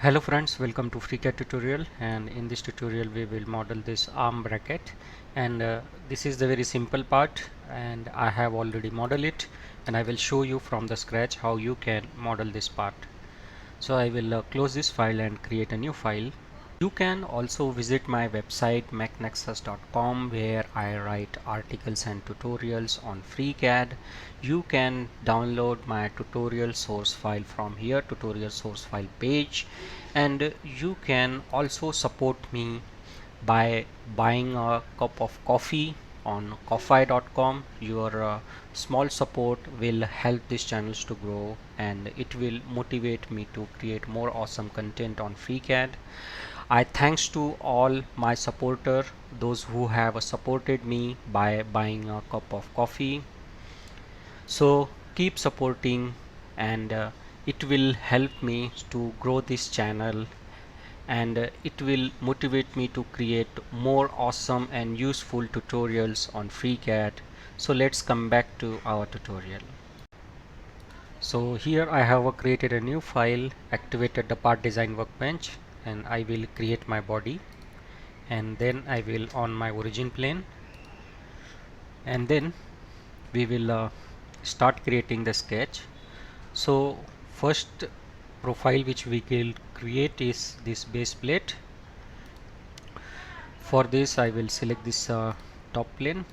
Hello friends, welcome to FreeCAD tutorial, and in this tutorial we will model this arm bracket, and this is the very simple part, and I have already modeled it, and I will show you from the scratch how you can model this part. So I will close this file and create a new file. You can also visit my website mechnexus.com, where I write articles and tutorials on FreeCAD. You can download my tutorial source file from here, tutorial source file page, and you can also support me by buying a cup of coffee on ko-fi.com. Your small support will help this channels to grow, and it will motivate me to create more awesome content on FreeCAD. I thanks to all my supporter, those who have supported me by buying a cup of coffee. So keep supporting, and it will help me to grow this channel, and it will motivate me to create more awesome and useful tutorials on FreeCAD. So let's come back to our tutorial. So here I have created a new file, activated the part design workbench, and I will create my body, and then I will on my origin plane, and then we will start creating the sketch. So first profile which we will create is this base plate. For this I will select this top plane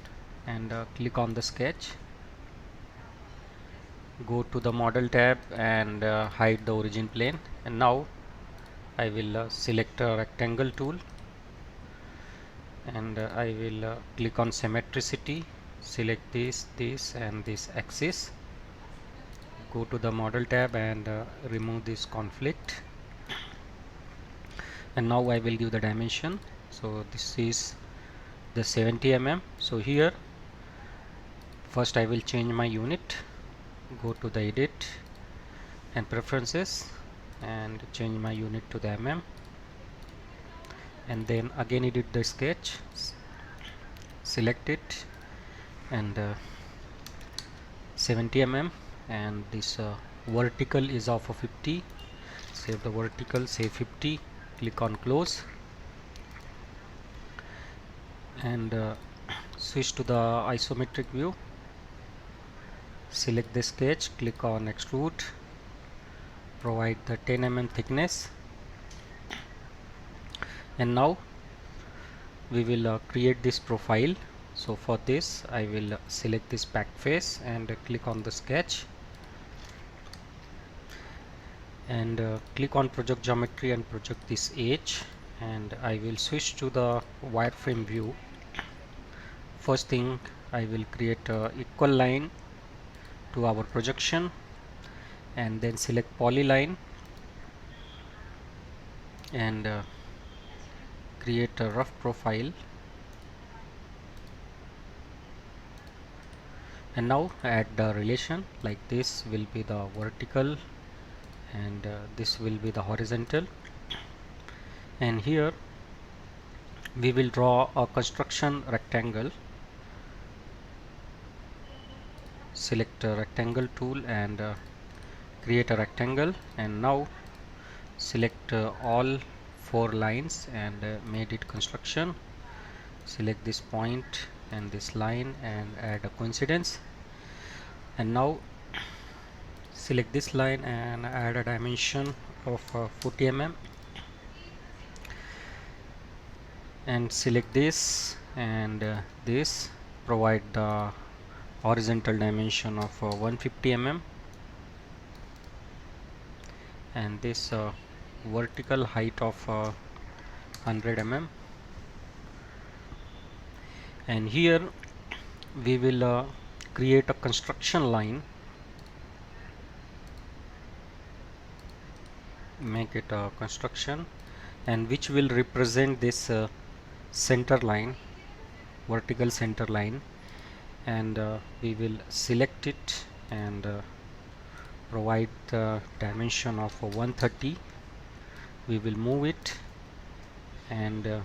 and click on the sketch, go to the model tab and hide the origin plane, and now I will select a rectangle tool, and I will click on symmetricity, select this and this axis, go to the model tab and remove this conflict, and now I will give the dimension. So this is the 70 mm. So here first I will change my unit, go to the edit and preferences and change my unit to the mm, and then again edit the sketch, select it and 70 mm, and this vertical is of 50, save the vertical, say 50, click on close, and switch to the isometric view, select the sketch, click on extrude, provide the 10 mm thickness, and now we will create this profile. So for this I will select this back face and click on the sketch, and click on project geometry and project this edge, and I will switch to the wireframe view. First thing, I will create a equal line to our projection, and then select polyline and create a rough profile, and now add the relation, like this will be the vertical and this will be the horizontal, and here we will draw a construction rectangle. Select a rectangle tool and create a rectangle, and now select all 4 lines and made it construction. Select this point and this line and add a coincidence, and now select this line and add a dimension of 40 mm, and select this and this, provide the horizontal dimension of 150 mm, and this vertical height of 100 mm, and here we will create a construction line, make it a construction, and which will represent this center line, vertical center line, and we will select it and provide the dimension of 130. We will move it, and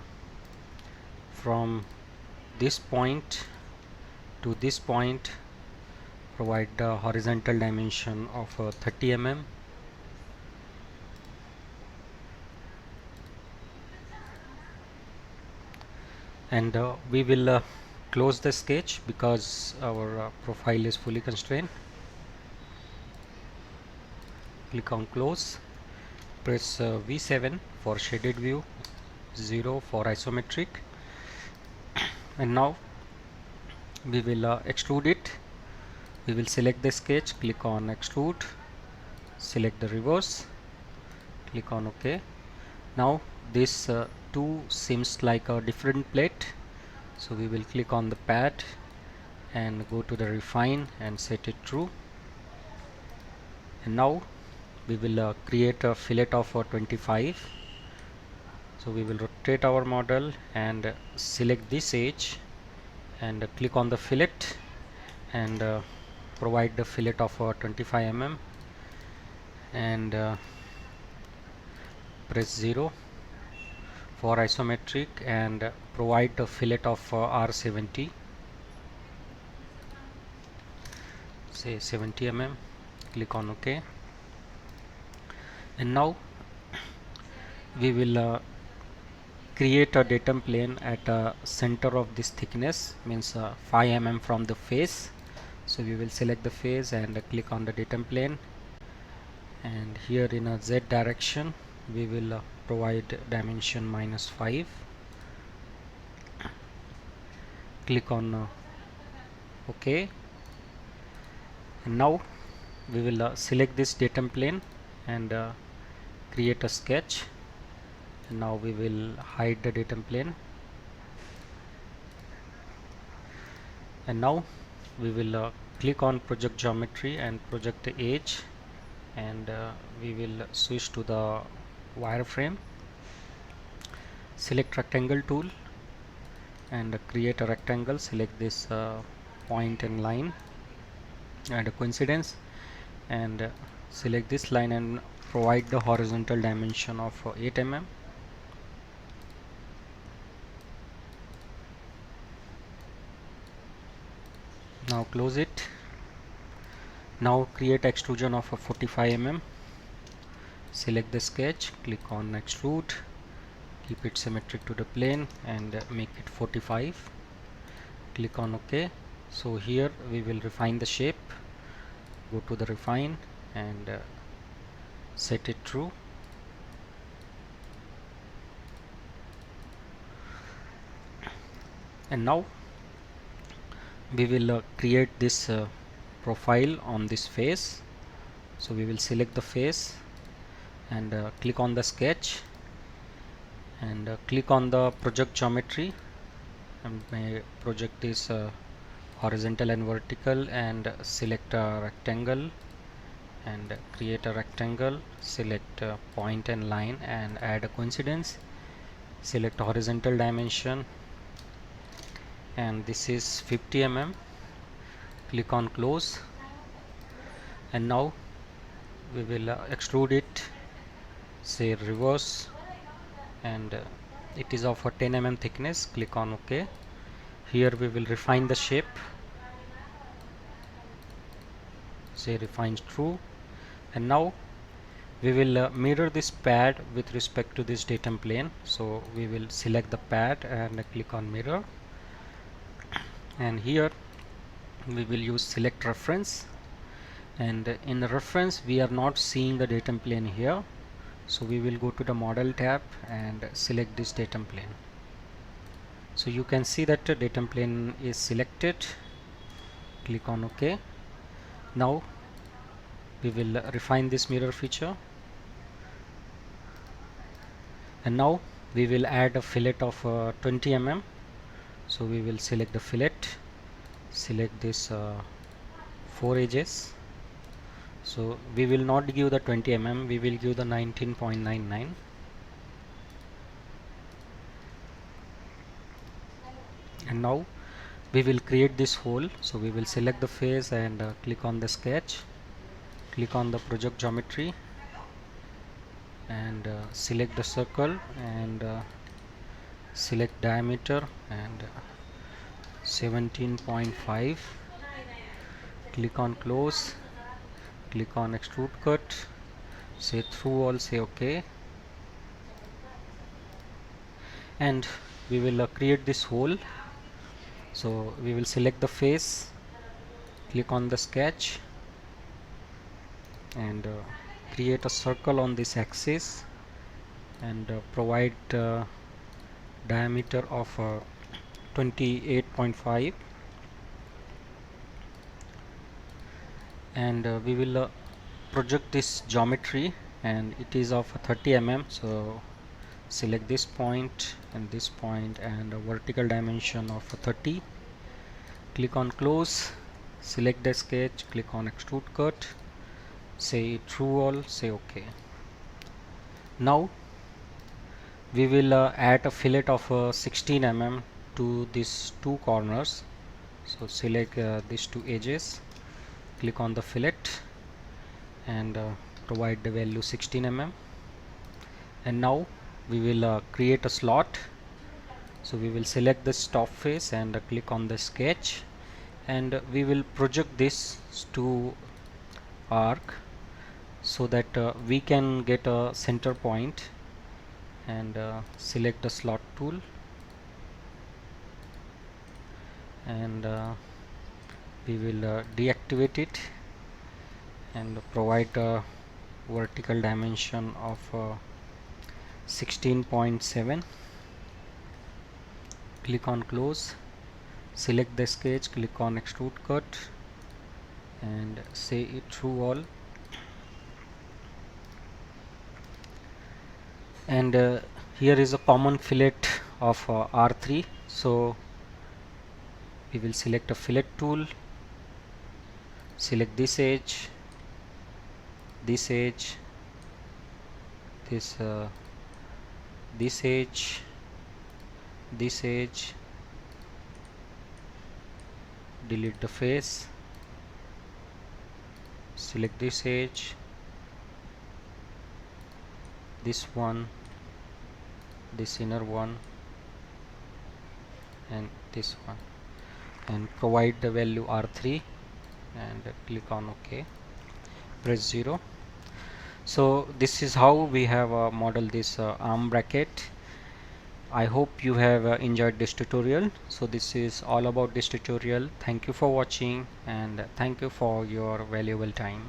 from this point to this point provide the horizontal dimension of 30 mm, and we will close the sketch because our profile is fully constrained. Click on close, press V7 for shaded view, 0 for isometric, and now we will extrude it. We will select the sketch, click on extrude, select the reverse, click on OK. Now this 2 seems like a different plate, so we will click on the pad and go to the refine and set it true. And now we will create a fillet of 25. So we will rotate our model and select this edge and click on the fillet and provide the fillet of 25 mm and press 0 for isometric and provide the fillet of R70, say 70 mm. Click on OK, and now we will create a datum plane at the center of this thickness, means 5 mm from the face. So we will select the face and click on the datum plane, and here in a Z direction we will provide dimension -5. Click on OK, and now we will select this datum plane and create a sketch. And now we will hide the datum plane, and now we will click on project geometry and project the edge, and we will switch to the wireframe. Select rectangle tool and create a rectangle. Select this point and line and a coincidence, and select this line and provide the horizontal dimension of 8 mm. Now close it. Now create extrusion of 45 mm. Select the sketch, click on extrude, keep it symmetric to the plane and make it 45. Click on OK. So here we will refine the shape. Go to the refine and set it true. And now we will create this profile on this face. So we will select the face and click on the sketch and click on the project geometry, and my project is horizontal and vertical, and select a rectangle and create a rectangle. Select point and line and add a coincidence. Select horizontal dimension, and this is 50 mm. Click on close, and now we will extrude it, say reverse, and it is of a 10 mm thickness. Click on OK. Here we will refine the shape, say refine true, and now we will mirror this pad with respect to this datum plane. So we will select the pad and click on mirror, and here we will use select reference, and in the reference we are not seeing the datum plane here, so we will go to the model tab and select this datum plane. So you can see that the datum plane is selected. Click on OK. Now we will refine this mirror feature, and now we will add a fillet of 20 mm. So we will select the fillet, select this 4 edges. So we will not give the 20 mm, we will give the 19.99. And now we will create this hole. So we will select the face and click on the sketch, click on the project geometry and select the circle and select diameter and 17.5. click on close, click on extrude cut, say through all, say OK, and we will create this hole. So we will select the face, click on the sketch, and create a circle on this axis, and provide diameter of 28.5, and we will project this geometry, and it is of 30 mm. So select this point and a vertical dimension of 30. Click on close, select the sketch, click on extrude cut, say true all, say OK. Now we will add a fillet of 16 mm to these two corners. So select these two edges, click on the fillet, and provide the value 16 mm. And now we will create a slot. So we will select the top face and click on the sketch, and we will project this to arc so that we can get a center point, and select the slot tool, and we will deactivate it and provide a vertical dimension of 16.7. click on close, select the sketch, click on extrude cut, and say it true all. And here is a common fillet of R3. So we will select a fillet tool, select this edge, this edge, this this edge, this edge, delete the face, select this edge, this one, this inner one, and this one, and provide the value R3 and click on OK, press 0. So this is how we have modeled this arm bracket. I hope you have enjoyed this tutorial. So this is all about this tutorial. Thank you for watching, and thank you for your valuable time.